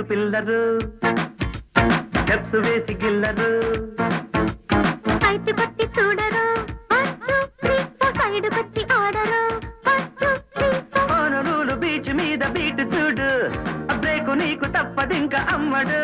Pillar steps వేసి గిల్లరు site కొట్టి చూడరు సైడ్ కొచ్చి ఆడరు ఓనరూలు బీచ్ మీద బీట్ చూడు బ్రేకు నీకు తప్పదింక అమ్మడు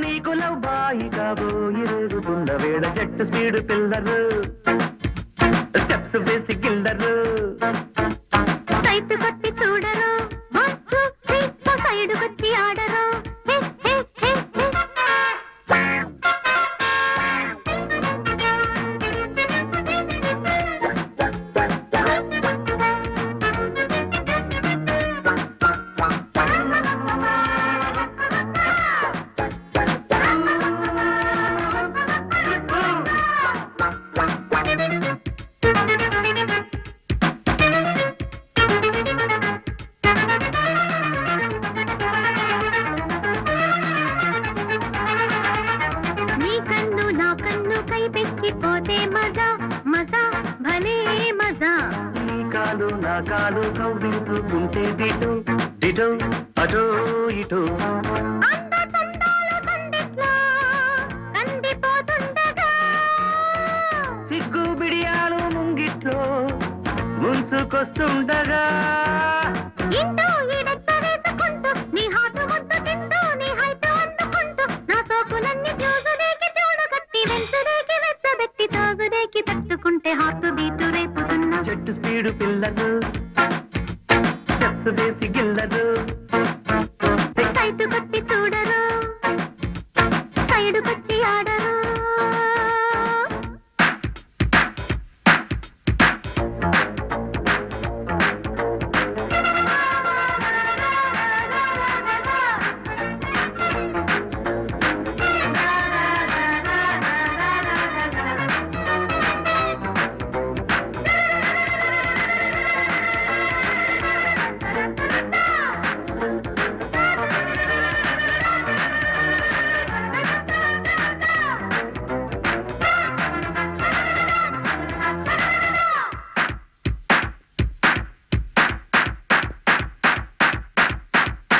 నీకు లవ్ బాయి కాబోయి రేగుతున్న వేళ జట్టు స్పీడ్ పిల్లరు స్టెప్స్ వేసి గిల్లరు సైట్ కొట్టి చూడరు సైడ్ కొచ్చి ఆడరు నా కాలు కౌగిలించుకుంటే దిటు దిటు అటో ఇటు సిగ్గు బిడియాలు ముంగిట్లో ముంచుకొస్తుండగా నీ హాటు ముద్దు తింటూ నీ హైట్ అందుకుంటూ నా సోకులన్నీ చూసులేకి చూడగట్టి వెంచులేకి వెచ్చబెట్టి తాగులేకి తట్టుకుంటే హార్ట్ బీటు రేపుతున్నా చెట్టు స్పీడు పిల్లలు స్టెప్స్ వేసి గిల్లరు సైట్ కొట్టి చూడరు సైడ్ కొచ్చి ఆడరు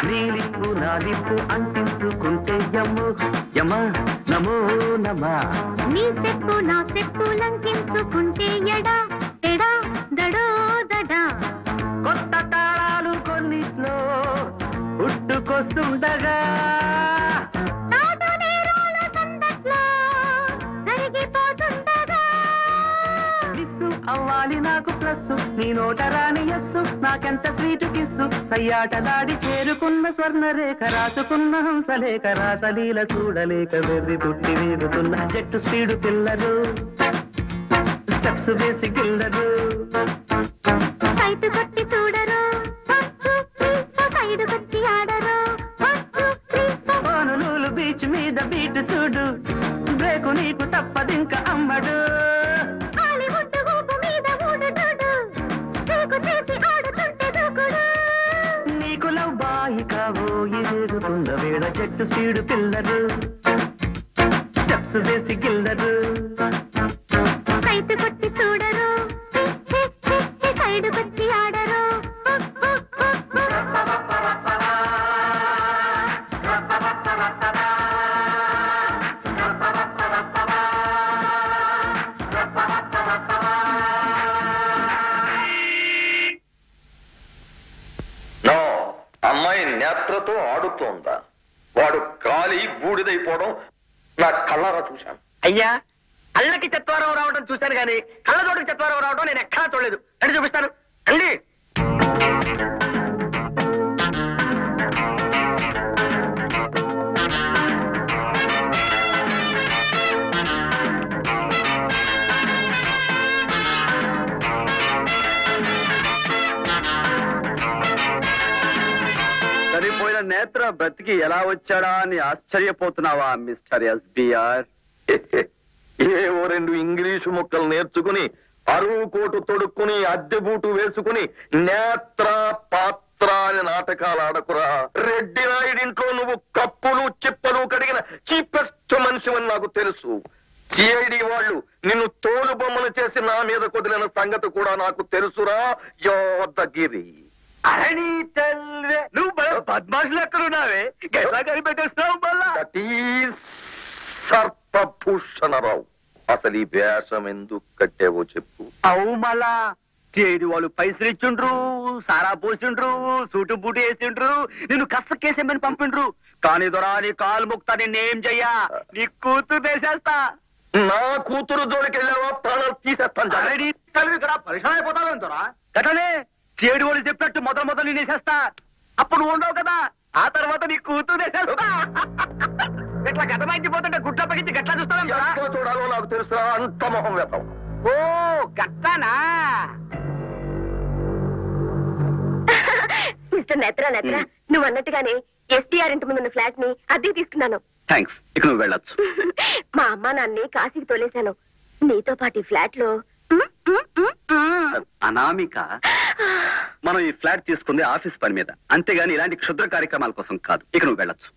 నీలిప్పు నాలిప్పు అంటించుకుంటే యమ్ము యమ నమో నమ నీ స్టెప్పు నా స్టెప్పు లంకించుకుంటే ఎడా ఎడా దడో దడా కొత్త తాళాలు కొన్నిట్లో పుట్టుకొస్తుండగా అవ్వాలి నాకు ప్లస్ నీ నోట రాని ఎస్సు నాకెంత స్వీటు కిస్సు సయ్యాట దాడి చేరుకున్న స్వర్ణరేఖ రాసుకున్న హంసలేఖ రాసలీల చూడలేక వెర్రి పుట్టి వీగుతున్న జట్టు స్పీడు పిల్లరు స్టెప్స్ వేసి గిల్లరు సైట్ కొట్టి చూడరు సైడ్ కొచ్చి ఆడరు ఓనలూలు బీచ్ మీద బీట్ చూడు బ్రేకు నీకు తప్పదింక అమ్మడు నీకు లవ్ బాయి కాబోయి రేగుతున్న వేళ చెట్టు స్పీడు పిల్లరు స్టెప్స్ వేసి గిల్లరు సైట్ కొట్టి చూడరు సైడ్ కొచ్చి ఆడరు అమ్మాయి నేత్రతో ఆడుతోందా వాడు కాలి బూడిదైపోవడం నా కళ్ళారా చూశాను. అయ్యా అల్లకి చత్వారం రావడం చూశాను కానీ కళ్ళతోటికి చత్వారం రావడం నేను ఎక్కడా చూడలేదు. అని చూపిస్తాను అండి. సరిపోయిన నేత్ర బ్రతికి ఎలా వచ్చాడా అని ఆశ్చర్యపోతున్నావా మిస్టర్ ఎస్బిఆర్? ఏవో రెండు ఇంగ్లీషు ముక్కలు నేర్చుకుని అరువు కోటు తొడుక్కుని అద్దె బూటు వేసుకుని నేత్ర పాత్ర అని నాటకాలు ఆడకురా. రెడ్డి నాయుడింట్లో నువ్వు కప్పులు చిప్పలు కడిగిన చీపెస్ట్ మనిషివని నాకు తెలుసు. సిఐడి వాళ్ళు నిన్ను తోలు బొమ్మను చేసి నా మీద కొదిలిన సంగతి కూడా నాకు తెలుసురా యోధగిరి. అరణి తల్లి నువ్వు పద్మాసులు ఎక్కడున్నావే ఎలా కనిపెట్టేస్తావు మళ్ళా? That is Sarpabhushanrao. అసలు ఈ వేషం ఎందుకు కట్టావో చెప్పు. అవు మళ్ళా చేడి వాళ్ళు పైసలు ఇచ్చిండ్రు, సారా పోసిండ్రు, సూటు బూటు వేసిండ్రు, నిన్ను కసకేసేమని పంపిండ్రు. కానీ దొరా నీ కాలు ముక్తా నిన్నేం చెయ్యా, నీ కూతురు వేసేస్తా. నా కూతురు జోలికెళ్ళావా ప్రాణాలు తీసేస్తాను. అరణి తల్లి ఇక్కడ పరిశ్రమ అయిపోతావు దొరా. గతనే చేడి వాళ్ళు చెప్పినట్టు మొదలు నేను వేసేస్తా. అప్పుడు నువ్వు ఉండవు కదా, ఆ తర్వాత నీ కూతురు వేసేస్తా. ఇట్లా గతమైపోతుంటే గుట్ల పగిచ్చి గట్లా చూస్తాను. ఎట్లా చూడాలో నాకు తెలుసా, అంత మొహం వేస్తాం. ఓ గట్టానా? మిస్టర్ నేత్రా నువ్వు అన్నట్టుగానే ఎస్టీఆర్ ఇంటి ముందున్న ఫ్లాట్ ని అద్దెకి తీసుకున్నాను. థ్యాంక్స్. ఇక నువ్వు వెళ్ళొచ్చు. మా అమ్మ నాన్ని కాశీకి తోలేశాను. నీతో పాటు ఈ ఫ్లాట్ లో అనామిక, మనం ఈ ఫ్లాట్ తీసుకుంది ఆఫీస్ పని మీద, అంతేగాని ఇలాంటి క్షుద్ర కార్యక్రమాల కోసం కాదు. ఇక నువ్వు వెళ్ళొచ్చు.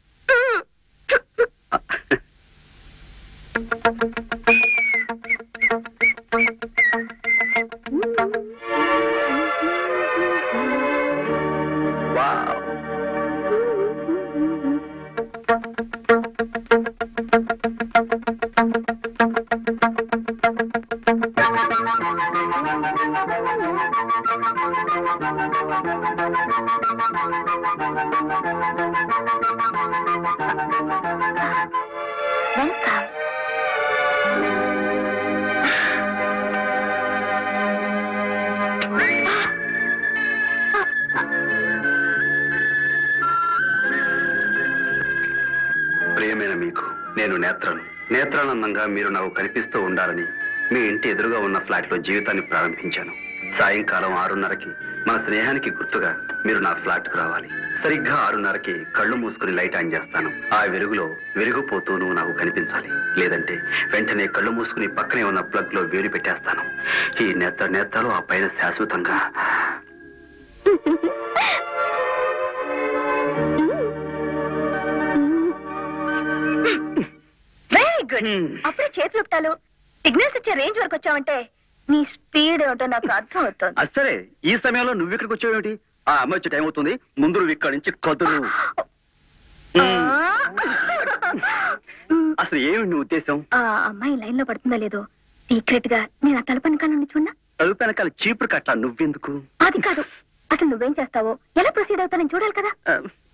వావ్. వెల్కమ్. ప్రియమైన మీకు నేను నేత్రానందంగా మీరు నాకు కనిపిస్తూ ఉండాలని మీ ఇంటి ఎదురుగా ఉన్న ఫ్లాట్ లో జీవితాన్ని ప్రారంభించాను. సాయంకాలం 6:30కి మన స్నేహానికి గుర్తుగా మీరు నా ఫ్లాట్ కు రావాలి. సరిగ్గా 6:30కి కళ్ళు మూసుకుని లైట్ ఆన్ చేస్తాను. ఆ వెలుగులో వెలిగిపోతూ నువ్వు నాకు కనిపించాలి. లేదంటే వెంటనే కళ్ళు మూసుకుని పక్కనే ఉన్న ప్లగ్ లో వేడి పెట్టేస్తాను. ఈ నేత్రాలు ఆ పైన శాశ్వతంగా. Very good. అప్పుడే చేతులు ఉప్తాలు సిగ్నల్స్ ఇచ్చే రేంజ్ వరకు వచ్చావంటే నీ స్పీడ్ ఏమిటో నాకు అర్థం అవుతుంది. సరే, ఈ సమయంలో నువ్వు ఇక్కడికి వచ్చావేమిటి? ఆ అమ్మాయి వచ్చే టైం అవుతుంది, ముందు నువ్వు ఇక్కడి నుంచి కదులు. అసలు ఏమి నీ ఉద్దేశం? ఆ అమ్మాయి లైన్ లో పడుతుందో లేదో సీక్రెట్ గా నేను ఆ తలుపు వెనకాల నుండి చూడనా? తలుపు వెనకాల చీపురు కట్ట నువ్వెందుకు? అది కాదు, అసలు నువ్వేం చేస్తావో ఎలా ప్రొసీడ్ అవుతానని చూడాలి కదా.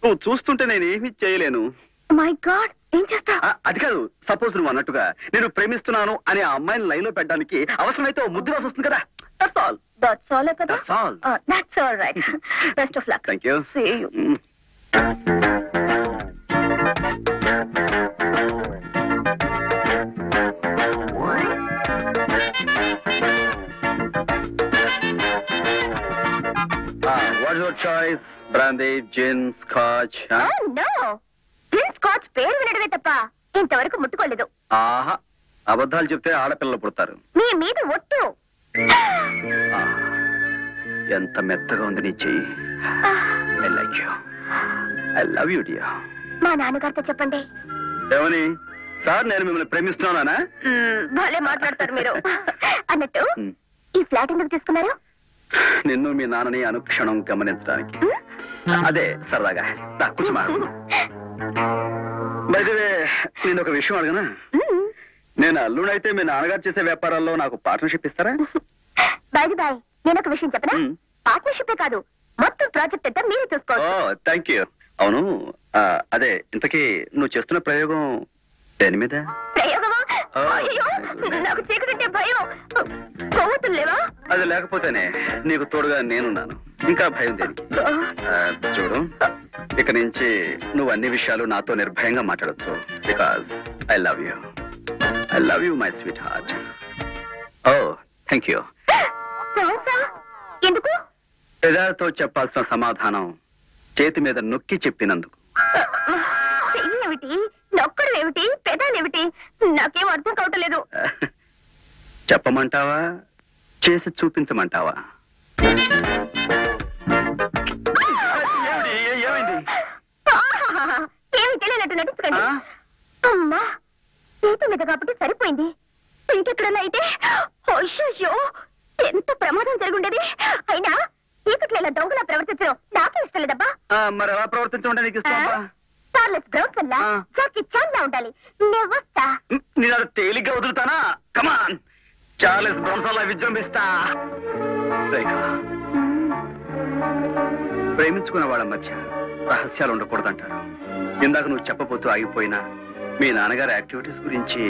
నువ్వు చూస్తుంటే నేను ఏమీ చేయలేను. మై గాడ్, ఏం చేస్తా? అది కాదు, సపోజ్ నువ్వు అన్నట్టుగా నేను ప్రేమిస్తున్నాను అనే ఆ అమ్మాయిని లైన్ లో పెట్టడానికి అవసరమైతే ఓ ముద్దు రాసి వస్తుంది కదా. That's all. That's all కదా. That's all. That's all right. Best of luck. Thank you. See you. What's your choice? Brandy, gin, scotch? Oh no. Gin scotch పేరు వినడమే తప్ప ఇంతవరకు ముట్టుకోలేదు. ఆహా, అబద్ధాలు చెప్తే ఆడపిల్లలు పుడతారు. మీ మీద ఒట్టు. ఎంత మెత్తగా ఉంది నీ చెయ్యి. I like you. I love you, dear. మా నాన్నగారితో చెప్పండి. ఏమని? సార్ నేను మిమ్మల్ని ప్రేమిస్తున్నానా? భలే మాట్లాడతారు మీరు. అన్నట్టు ఈ ఫ్లాట్ ఎందుకు తీసుకున్నారు? నిన్ను మీ నాన్నని అనుక్షణం గమనించడానికి. అదే సరదాగా కూర్చో మాట్లాడుతున్నా. నేను ఒక విషయం అడగనా? నేను అల్లుడైతే మీ నాన్నగారు చేసే వ్యాపారాల్లో నాకు పార్ట్నర్షిప్ ఇస్తారా? బాయ్ నేను ఒక విషయం చెప్పనా? పార్ట్నర్షిప్ కాదు, మొత్తం ప్రాజెక్ట్ అంతా మీరే చూసుకోవాలి. Thank you. అవును, అదే ఇంతకీ నువ్వు చేస్తున్న ప్రయోగం దేని మీద? ప్రయోగమా? అయ్యో, నాకు చీకటంటే భయం. కొవ్వొత్తులు లేవా? అది లేకపోతేనే నీకు తోడుగా నేనున్నాను. ఇంకా భయం దేనికి? చూడు, ఇక నుంచి నువ్వు అన్ని విషయాలు నాతో నిర్భయంగా మాట్లాడచ్చు. Because I love you my sweetheart. Oh thank you. ఎందుకు? పెదాలతో చెప్పాల్సిన సమాధానం చేతి మీద నొక్కి చెప్పినందుకు. ఏమిటి నొక్కడు ఏమిటి పెదాలేమిటి నాకేం అర్థం కావట్లేదు. చెప్పమంటావా చేసి చూపించమంటావా? ఏమి తెలియనట్టు నటించకండి. అమ్మా చేతి మీద కాబట్టి సరిపోయింది. ఇంకెక్కడన్నా అయితే అయ్యో ఎంత ప్రమాదం జరుగుండేది. అయినా చీకట్లో ఇలా దొంగలా ప్రవర్తించడం నాకే ఇష్టం లేదబ్బా. మరి ఎలా ప్రవర్తించమంటే నీకు ఇష్టం? చార్లెస్ బ్రౌన్ వల్ల జాకీ చాన్ లా ఉండాలి. నేను వస్తా. నేను అది తేలిగ్గా వదులుతానా? కమాన్, చార్లెస్ బ్రౌన్ వల్ల విజృంభిస్తా. ప్రేమించుకున్న వాళ్ళ మధ్య రహస్యాలు ఉండకూడదంటారు. ఇందాక నువ్వు చెప్పబోతూ ఆగిపోయినా మీ నాన్నగారి యాక్టివిటీస్ గురించి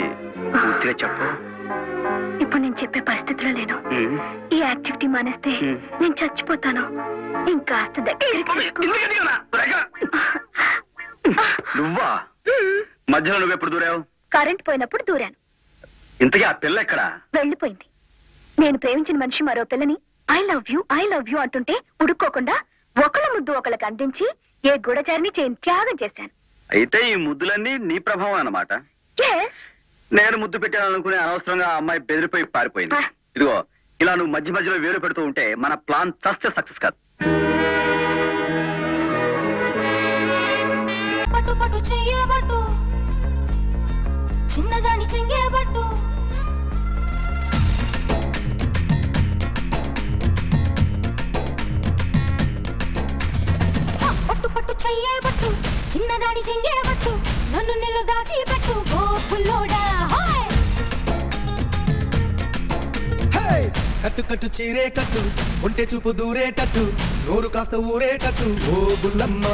పూర్తిగా చెప్పు. ఇప్పుడు నేను చెప్పే పరిస్థితిలో లేను. ఈ యాక్టివిటీ మానేస్తే నేను చచ్చిపోతాను. ఇంకా నువ్వా? మధ్యలో నువ్వెప్పుడు దూరావు? కరెంట్ పోయినప్పుడు దూరాను. ఇంతకీ ఆ పిల్ల ఎక్కడా? వెళ్ళిపోయింది. నేను ప్రేమించిన మనిషి మరో పిల్లని ఐ లవ్ యూ అంటుంటే ఉడుక్కోకుండా ఒకళ్ళ ముద్దు ఒకళ్ళకి అందించి ఏ గూఢచారిని త్యాగం చేశాను. అయితే ఈ ముద్దులన్నీ నీ ప్రభావం అన్నమాట. నేను ముద్దు పెట్టాననుకునే అనవసరంగా ఆ అమ్మాయి బెదిరిపోయి పారిపోయింది. ఇదిగో ఇలా నువ్వు మధ్య మధ్యలో వేలు పెడుతూ ఉంటే మన ప్లాన్ చస్తే సక్సెస్ కాదు. పట్టు పట్టు చెయ్యబట్టు చిన్నదాని చెంగేబట్టు పట్టు పట్టు చెయ్యబట్టు చిన్నదాని చెంగేబట్టు నన్ను నిలు దాచిపెట్టు ఓ పుల్లోడా. కట్టు కట్టు చీరే కట్టు ఒంటె చూపు దూరేటట్టు నోరు కాస్త ఊరేటట్టు ఓ బుల్లమ్మ.